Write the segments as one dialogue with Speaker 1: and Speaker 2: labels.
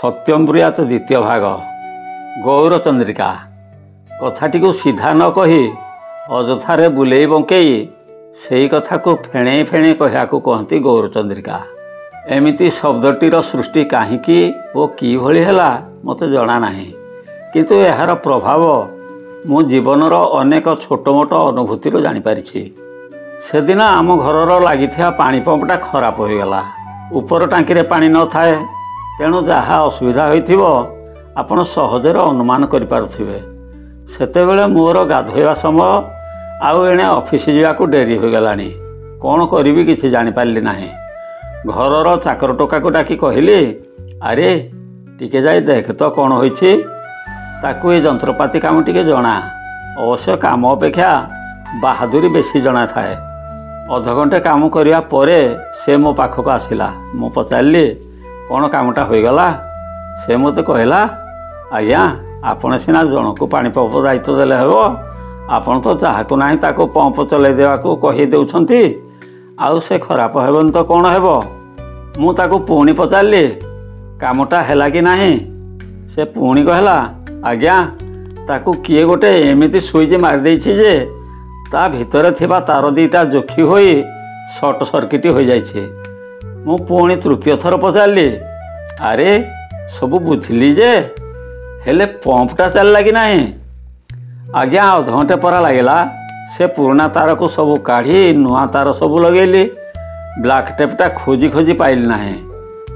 Speaker 1: सत्यमब्रुयात द्वितीय भाग गौरचंद्रिका कथाटी को सीधा न कही अजथारे बुले बंकई से कथा को फेणे फेणे कहया को कहती गौरचंद्रिका। एमिति शब्दटीर सृष्टि कहीं कि है मत जना नहीं, किंतु यार प्रभाव मो जीवनर अनेक छोट मोट अनुभूतिर जानीपारी। से दिन आम घरर लगी पानी पंपटा खराब हो गला। ऊपर टांकी पानी न थाए, तेणु जहाँ असुविधा होइथिबो आपण सहजरे अनुमान करिपारुथिबे। सेतेबेले मोर गाधोइबा समय आउ एणे ऑफिस जावाकू डेरी हो गलानी। कौन करिबी किछि जानि पारली नाही। घरर चाकर टोका को डाकी कहली, अरे टिके जाई देख तो कौन होइछि। ताकू ए जंत्रपाति काम टिके जणा। अवश्य काम अपेक्षा बहादुरी बेसी जणा थाए। अध घंटे काम करिया परे से मो पाखक आसिला। मु पचारली कौन कामटा हो गला। से मते कहला, आज्ञा आपण सिना जनकू पानी पंप दायित्व देले हेबो, आपण तो जहाको नाही ताको पंप चलै देवाकू कहि देउछंती। आउ से खराब हेबन तो कौन हेबो। मु ताको पुणी पचारली कामटा हैला कि नाही। से पुणी कहला, आज्ञा ताकू किए गोटे एमिति सुइच मारि देइछि जे ता भितरे थिबा तार दीटा जोखी होई शॉर्ट सर्किट हो जाइछे। मु पुणी तृतीय थर पचारली, अरे सबू बुझिली जे हेले पंपटा चलला कि नाही। आज्ञा अध घंटे परा लगिला। से पुराना तार को सबू काढ़ी नुआ तार सबू लगेली। ब्लैक टेपटा खोजी खोजी पाइली नाही,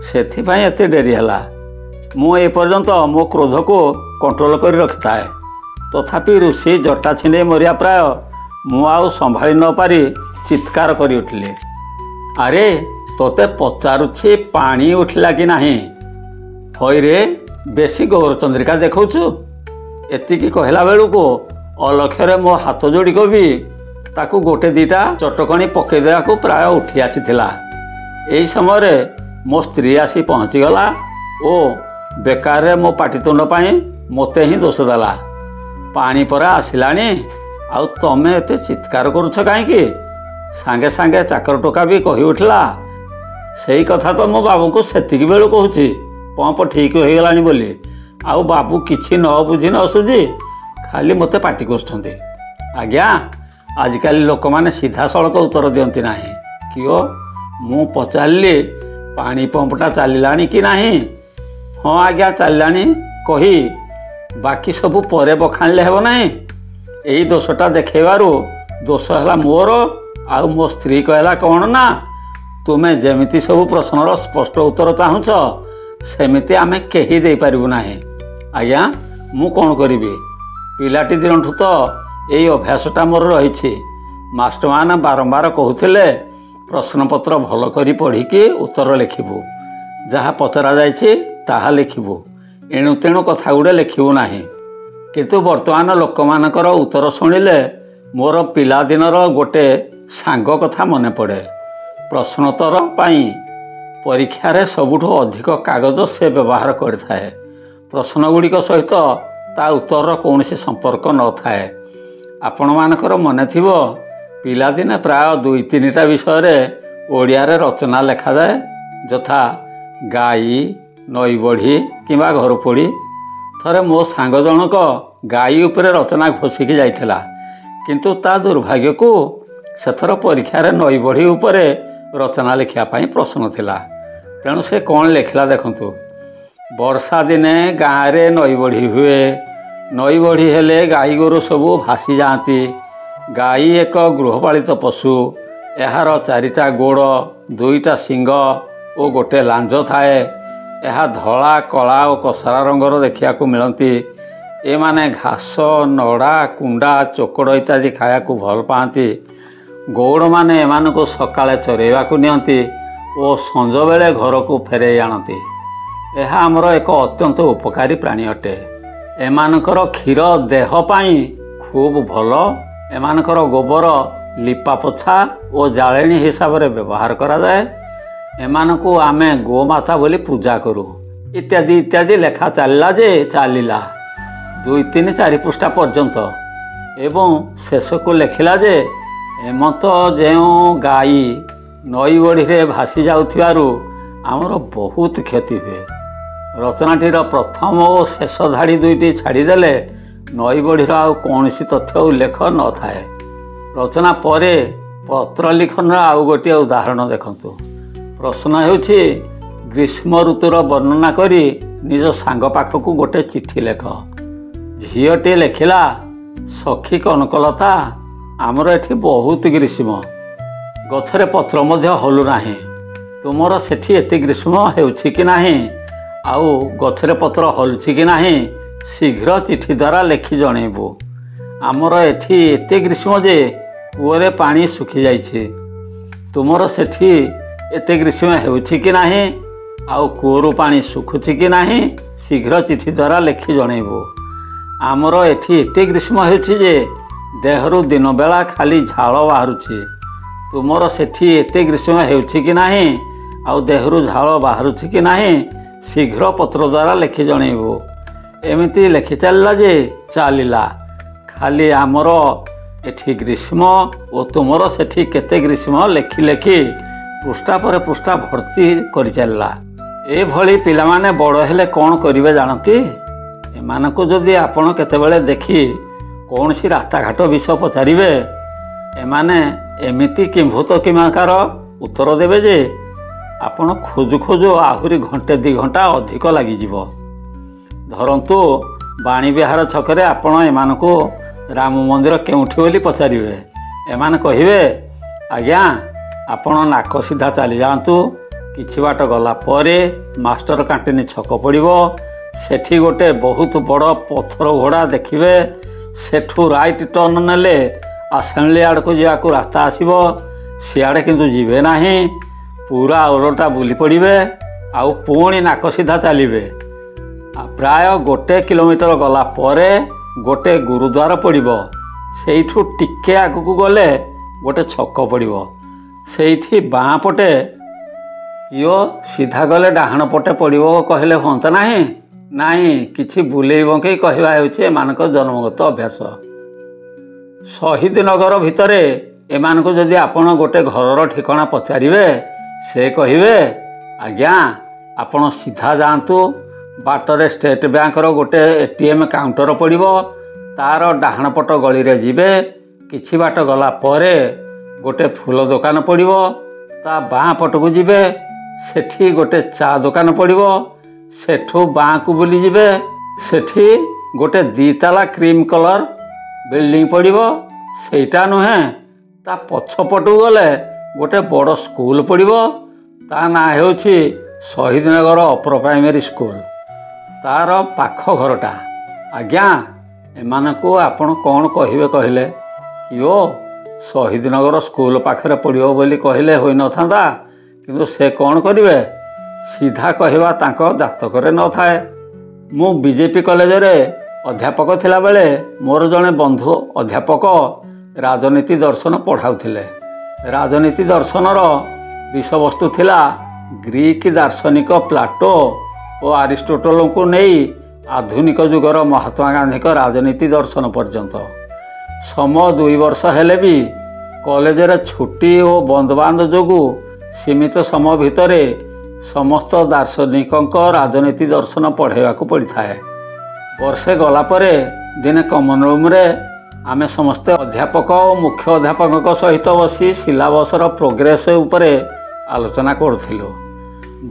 Speaker 1: सेथिपाई एते डेरी हला। मु ए पर्यंत मो क्रोध को कंट्रोल कर रखी थाए, तथापि ऋषि जटा छिंडे मरिया प्राय मु आउ संभाली न पारी चित्कार करी उठिले, अरे तोते पचारुछि पानी उठिला कि नाही। हई रे बेसी गौरचंद्रिका देखौछु। एतिकी कहला बेलू को अलक्ष्य मो हाथ जोड़ी कवि ताकू गोटे दीटा चटकणी पकई देवाकू प्राय उठी आसीथिला। एही समय मो स्त्री आसी पहुँचीगला ओ बेकार मो पाटितुंड पाई मते ही दोष देला। पानी परा आसिलानी आउ तमे एते चित्कार करुछ काईकी। सांगे सांगे चाकर टोका भी कही उठला, सेही कथा तो मो बाबू को सेतिकी बेलू कहूची पंप ठीक हो गलानी बोली। आउ बाबू किछि न बुझी न सुझी खाली मते पाटी करछन्ते। आज्ञा आजिकाली लोक माने सीधा सड़क उत्तर दियंती नाही। कियो मु पचारली पानी पंपटा चलिलानी कि नाही। हाँ आज्ञा चलिलानी कही बाकी सबू परे बखाणले हेबो नाही। एही दोषटा देखेबारु दोष हला मोर। आउ मो स्त्री कहला कौन ना, तुमे जेमिति सबू प्रश्नर स्पष्ट उत्तर चाहुछ सेमिति आमे केही दे पारिबु नाही। आज्ञा मु कौन करिबी। पिलाटी दिनठू तो यही अभ्यासटा मोर रही। मास्टर मैंने बारंबार कहते प्रश्नपत्र भल कर पढ़ी उत्तर लिखबू, जहाँ पचरा जाइछि ताहा लिखबू, एणु तेणु कथा गुड़े लिखबू नाही। किंतु वर्तमान लोक मानकर उत्तर शुणिले मोर पिलादिनर गोटे सांग कथा मन पड़े। प्रश्नोत्तर पाई परीक्षारे सबुठु अधिक कागज से व्यवहार करथाए। प्रश्न गुड़िक सहित ता उत्तर कौन संपर्क न थाए। आपण मानकर मन थिबो पिलादिने प्राय 2-3टा विषय ओडिया रे रचना लेखा जाए, यथा गाई, नई बढ़ी किंबा घर पोड़ी। थरे मो सांग जनक गाई उपरे रचना घोषिकी जाइथिला, किंतु ता दुर्भाग्य को सेथर परीक्षा रे नई बढ़ी उपरे रचना लिखिया पाई प्रश्न थिला। तेणु से कौन लिखला देखंतु। वर्षा दिने गाँव रे नई बढ़ी हुए। नई बढ़ी हेले गाई गोरु सबू भासी जाती। गाई एक गृहपालित पशु। यार 4टा गोड़, 2टा सिंग और गोटे लांज थाए। यह धला, कला और कसरा रंगर देखा मिलती। एमाने घास, नड़ा, कुंडा, चोकड़ इत्यादि खाया भल पाती। गौड़ माने एमान को सकाळे चरेवाकू नियंती और संज बेले घर को फेरे आणती। यह आमर एक अत्यंत उपकारी प्राणी अटे। एमानकर क्षीर देह पाई खूब भल। एमानकर गोबर लिपा पोछा और जाळेणी हिसाब से व्यवहार करा जाए। एमानकू आमे गोमाता बोली पूजा करू इत्यादि इत्यादि लेखा चलला जे चलिला 2-3-4 पृष्ठा पर्यंत। एवं शेष को लिखिला जे एमत जो गाई नई बढ़ी रे भासी जाउथिबारु आमर बहुत क्षति हुए। ରଚନାଟିର ପ୍ରଥମ ଓ ଶେଷ ଧାଡ଼ି ଦୁଇଟି ଛାଡ଼ିଦେଲେ ନଈ ବଢ଼ିର ଆଉ କୌଣସି ତଥ୍ୟ ଉଲ୍ଲେଖ ନଥାଏ। ରଚନା ପରେ ପତ୍ର ଲିଖନର ଆଉ ଗୋଟିଏ ଉଦାହରଣ ଦେଖନ୍ତୁ। ପ୍ରଶ୍ନ ହେଉଛି, ଗ୍ରୀଷ୍ମ ଋତୁର ବର୍ଣ୍ଣନା କରି ନିଜ ସାଙ୍ଗ ପାଖକୁ ଗୋଟେ ଚିଠି ଲେଖ। ଝିଅଟିଏ ଲେଖିଲା, ସଖୀ କନକଲତା, ଆମର ଏଠି ବହୁତ ଗ୍ରୀଷ୍ମ, ଗଛରେ ପତ୍ର ମଧ୍ୟ ହଲୁନାହିଁ। ତୁମର ସେଠି ଏତେ ଗ୍ରୀଷ୍ମ ହେଉଛି କି ନାହିଁ, ଆଉ ଗଛରେ ପତ୍ର ହଲୁଛି କି ନାହିଁ, ଶୀଘ୍ର ଚିଠି ଦ୍ୱାରା ଲେଖି ଜଣେଇବୁ। ଆମର ଏଠି ଏତେ ଗ୍ରୀଷ୍ମ ଯେ କୂଅରେ ପାଣି ଶୁଖିଯାଇଛି। ତୁମର ସେଠି ଏତେ ଗ୍ରୀଷ୍ମ ହେଉଛି କି ନାହିଁ, ଆଉ କୂଅରୁ ପାଣି ଶୁଖୁଛି କି ନାହିଁ, ଶୀଘ୍ର ଚିଠି ଦ୍ୱାରା ଲେଖି ଜଣେଇବୁ। ଆମର ଏଠି ଏତେ ଗ୍ରୀଷ୍ମ ହେଉଛି ଯେ ଦେହରୁ ଦିନବେଳା ଖାଲି ଝାଳ ବାହାରୁଛି। ତୁମର ସେଠି ଏତେ ଗ୍ରୀଷ୍ମ ହେଉଛି କି ନାହିଁ, ଆଉ ଦେହରୁ ଝାଳ ବାହାରୁଛି କି ନାହିଁ, ଶୀଘ୍ର ପତ୍ର ଦ୍ୱାରା ଲେଖି ଜଣେଇବୁ। ଏମିତି ଲେଖି ଚାଲିଲା। ଖାଲି ଆମର ଏଠି ଗ୍ରୀଷ୍ମ ଓ ତୁମର ସେଠି କେତେ ଗ୍ରୀଷ୍ମ ଲେଖି ଲେଖି ପୃଷ୍ଠା ପରେ ପୃଷ୍ଠା ଭର୍ତ୍ତି କରିଚାଲିଲା। ଏଭଳି ପିଲାମାନେ ବଡ଼ ହେଲେ କ'ଣ କରିବେ ଜାଣନ୍ତି? ଏମାନଙ୍କୁ ଯଦି ଆପଣ କେତେବେଳେ ଦେଖି କୌଣସି ରାସ୍ତାଘାଟ ବିଷୟ ପଚାରିବେ, ଏମାନେ ଏମିତି କିମ୍ଭୂତ କିମାକାର ଉତ୍ତର ଦେବେ ଯେ ଆପଣ ଖୋଜୁ ଖୋଜୁ ଆହୁରି ଘଣ୍ଟେ 2 ଘଣ୍ଟା ଅଧିକ ଲାଗିଯିବ। ଧରନ୍ତୁ, ବାଣୀବିହାର ଛକରେ ଆପଣ ଏମାନଙ୍କୁ ରାମ ମନ୍ଦିର କେଉଁଠି ବୋଲି ପଚାରିବେ। ଏମାନେ କହିବେ, ଆଜ୍ଞା ଆପଣ ନାକ ସିଧା ଚାଲିଯାଆନ୍ତୁ, କିଛି ବାଟ ଗଲା ପରେ ମାଷ୍ଟର କ୍ୟାଣ୍ଟିନ୍ ଛକ ପଡ଼ିବ, ସେଠି ଗୋଟେ ବହୁତ ବଡ଼ ପଥର ଘୋଡ଼ା ଦେଖିବେ, ସେଠୁ ରାଇଟ୍ ଟର୍ଣ୍ଣ ନେଲେ ଆସେମ୍ବଲି ଆଡ଼କୁ ଯିବାକୁ ରାସ୍ତା ଆସିବ, ସିଆଡ଼େ କିନ୍ତୁ ଯିବେ ନାହିଁ, ପୁରା ଓଲଟା ବୁଲି ପଡ଼ିବେ, ଆଉ ପୁଣି ନାକ ସିଧା ଚାଲିବେ। ପ୍ରାୟ 1 କିଲୋମିଟର ଗଲା ପରେ ଗୋଟେ ଗୁରୁଦ୍ୱାର ପଡ଼ିବ, ସେଇଠୁ ଟିକେ ଆଗକୁ ଗଲେ ଗୋଟେ ଛକ ପଡ଼ିବ, ସେଇଠି ବାଁ ପଟେ ଇଓ ସିଧା ଗଲେ ଡାହାଣ ପଟେ ପଡ଼ିବ କହିଲେ ହୁଅନ୍ତା ନାହିଁ? ନାହିଁ, କିଛି ବୁଲେଇ ବଙ୍କେଇ କହିବା ହେଉଛି ଏମାନଙ୍କ ଜନ୍ମଗତ ଅଭ୍ୟାସ। ଶହୀଦନଗର ଭିତରେ ଏମାନଙ୍କୁ ଯଦି ଆପଣ ଗୋଟେ ଘରର ଠିକଣା ପଚାରିବେ, ସେ କହିବେ, ଆଜ୍ଞା ଆପଣ ସିଧା ଯାଆନ୍ତୁ, ବାଟରେ ଷ୍ଟେଟ୍ ବ୍ୟାଙ୍କର ଗୋଟେ ATM କାଉଣ୍ଟର ପଡ଼ିବ, ତା'ର ଡାହାଣ ପଟ ଗଳିରେ ଯିବେ, କିଛି ବାଟ ଗଲା ପରେ ଗୋଟେ ଫୁଲ ଦୋକାନ ପଡ଼ିବ, ତା ବାଁ ପଟକୁ ଯିବେ, ସେଠି ଗୋଟେ ଚା ଦୋକାନ ପଡ଼ିବ, ସେଠୁ ବାଁକୁ ବୁଲିଯିବେ, ସେଠି ଗୋଟେ 2 ତାଲା କ୍ରିମ୍ କଲର୍ ବିଲ୍ଡିଂ ପଡ଼ିବ, ସେଇଟା ନୁହେଁ, ତା ପଛପଟକୁ ଗଲେ ଗୋଟେ ବଡ଼ ସ୍କୁଲ ପଡ଼ିବ, ତା ନାଁ ହେଉଛି ଶହୀଦନଗର ଅପର ପ୍ରାଇମେରୀ ସ୍କୁଲ, ତା'ର ପାଖ ଘରଟା। ଆଜ୍ଞା ଏମାନଙ୍କୁ ଆପଣ କ'ଣ କହିବେ କହିଲେ? କିଓ ଶହୀଦନଗର ସ୍କୁଲ ପାଖରେ ପଡ଼ିବ ବୋଲି କହିଲେ ହୋଇନଥାନ୍ତା, କିନ୍ତୁ ସେ କ'ଣ କରିବେ? ସିଧା କହିବା ତାଙ୍କ ଜାତକରେ ନଥାଏ। ମୁଁ ବିଜେପି କଲେଜରେ ଅଧ୍ୟାପକ ଥିଲାବେଳେ ମୋର ଜଣେ ବନ୍ଧୁ ଅଧ୍ୟାପକ ରାଜନୀତି ଦର୍ଶନ ପଢ଼ାଉଥିଲେ। ରାଜନୀତି ଦର୍ଶନର ବିଷୟବସ୍ତୁ ଥିଲା ଗ୍ରୀକ୍ ଦାର୍ଶନିକ ପ୍ଲାଟୋ ଓ ଆରିଷ୍ଟୋଟଲଙ୍କୁ ନେଇ ଆଧୁନିକ ଯୁଗର ମହାତ୍ମା ଗାନ୍ଧୀଙ୍କ ରାଜନୀତି ଦର୍ଶନ ପର୍ଯ୍ୟନ୍ତ। ସମୟ 2 ବର୍ଷ ହେଲେ ବି କଲେଜରେ ଛୁଟି ଓ ବନ୍ଦବାନ୍ଦ ଯୋଗୁଁ ସୀମିତ ସମୟ ଭିତରେ ସମସ୍ତ ଦାର୍ଶନିକଙ୍କ ରାଜନୀତି ଦର୍ଶନ ପଢ଼ାଇବାକୁ ପଡ଼ିଥାଏ। ବର୍ଷେ ଗଲା ପରେ ଦିନେ କମନ ରୁମ୍ରେ ଆମେ ସମସ୍ତେ ଅଧ୍ୟାପକ ଓ ମୁଖ୍ୟ ଅଧ୍ୟାପକଙ୍କ ସହିତ ବସି ସିଲାବସର ପ୍ରୋଗ୍ରେସ୍ ଉପରେ ଆଲୋଚନା କରୁଥିଲୁ।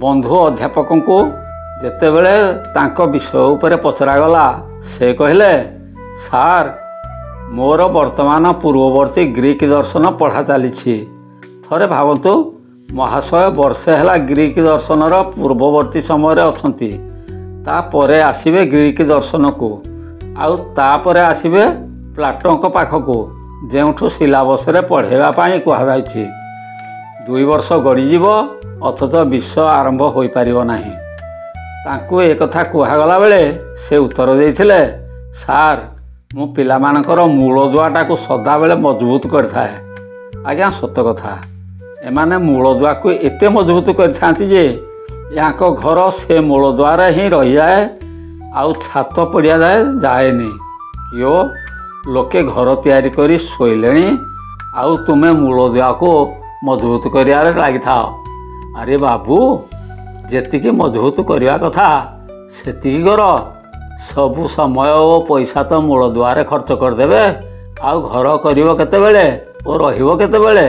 Speaker 1: ବନ୍ଧୁ ଅଧ୍ୟାପକଙ୍କୁ ଯେତେବେଳେ ତାଙ୍କ ବିଷୟ ଉପରେ ପଚରାଗଲା, ସେ କହିଲେ, ସାର୍ ମୋର ବର୍ତ୍ତମାନ ପୂର୍ବବର୍ତ୍ତୀ ଗ୍ରୀକ୍ ଦର୍ଶନ ପଢ଼ା ଚାଲିଛି। ଥରେ ଭାବନ୍ତୁ, ମହାଶୟ ବର୍ଷେ ହେଲା ଗ୍ରୀକ୍ ଦର୍ଶନର ପୂର୍ବବର୍ତ୍ତୀ ସମୟରେ ଅଛନ୍ତି, ତାପରେ ଆସିବେ ଗ୍ରୀକ୍ ଦର୍ଶନକୁ, ଆଉ ତାପରେ ଆସିବେ ପ୍ଲାଟୋଙ୍କ ପାଖକୁ, ଯେଉଁଠୁ ସିଲାବସରେ ପଢ଼ାଇବା ପାଇଁ କୁହାଯାଇଛି। 2 ବର୍ଷ ଗଡ଼ିଯିବ, ଅଥଚ ବିଷୟ ଆରମ୍ଭ ହୋଇପାରିବ ନାହିଁ। ତାଙ୍କୁ ଏକଥା କୁହାଗଲା ବେଳେ ସେ ଉତ୍ତର ଦେଇଥିଲେ, ସାର୍ ମୁଁ ପିଲାମାନଙ୍କର ମୂଳଦୁଆଟାକୁ ସଦାବେଳେ ମଜବୁତ କରିଥାଏ। ଆଜ୍ଞା ସତ କଥା, ଏମାନେ ମୂଳଦୁଆକୁ ଏତେ ମଜବୁତ କରିଥାନ୍ତି ଯେ ୟାଙ୍କ ଘର ସେ ମୂଳଦୁଆରେ ହିଁ ରହିଯାଏ, ଆଉ ଛାତ ପଡ଼ିଆ ଯାଏନି। କିଓ ଲୋକେ ଘର ତିଆରି କରି ଶୋଇଲେଣି, ଆଉ ତୁମେ ମୂଳଦୁଆକୁ ମଜବୁତ କରିବାରେ ଲାଗିଥାଅ। ଆରେ ବାବୁ, ଯେତିକି ମଜବୁତ କରିବା କଥା ସେତିକି କର। ସବୁ ସମୟ ଓ ପଇସା ତ ମୂଳଦୁଆରେ ଖର୍ଚ୍ଚ କରିଦେବେ, ଆଉ ଘର କରିବ କେତେବେଳେ ଓ ରହିବ କେତେବେଳେ?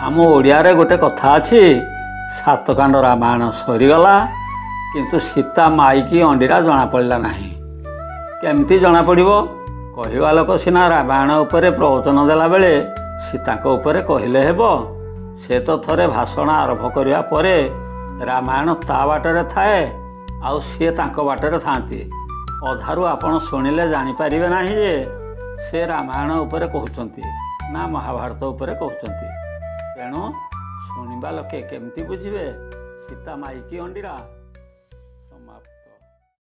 Speaker 1: ଆମ ଓଡ଼ିଆରେ ଗୋଟେ କଥା ଅଛି, ସାତକାଣ୍ଡ ରାମାୟଣ ସରିଗଲା କିନ୍ତୁ ସୀତା ମାଇକି ଅଣ୍ଡିରା ଜଣାପଡ଼ିଲା ନାହିଁ। କେମିତି ଜଣାପଡ଼ିବ? କହିବା ଲୋକ ସିନା ରାମାୟଣ ଉପରେ ପ୍ରବଚନ ଦେଲାବେଳେ ସୀତାଙ୍କ ଉପରେ କହିଲେ ହେବ। ସେ ତ ଥରେ ଭାଷଣ ଆରମ୍ଭ କରିବା ପରେ ରାମାୟଣ ତା ବାଟରେ ଥାଏ, ଆଉ ସିଏ ତାଙ୍କ ବାଟରେ ଥାଆନ୍ତି। ଅଧାରୁ ଆପଣ ଶୁଣିଲେ ଜାଣିପାରିବେ ନାହିଁ ଯେ ସେ ରାମାୟଣ ଉପରେ କହୁଛନ୍ତି ନା ମହାଭାରତ ଉପରେ କହୁଛନ୍ତି। ତେଣୁ ଶୁଣିବା ଲୋକେ କେମିତି ବୁଝିବେ ସୀତା ମାଇକି ଅଣ୍ଡିରା?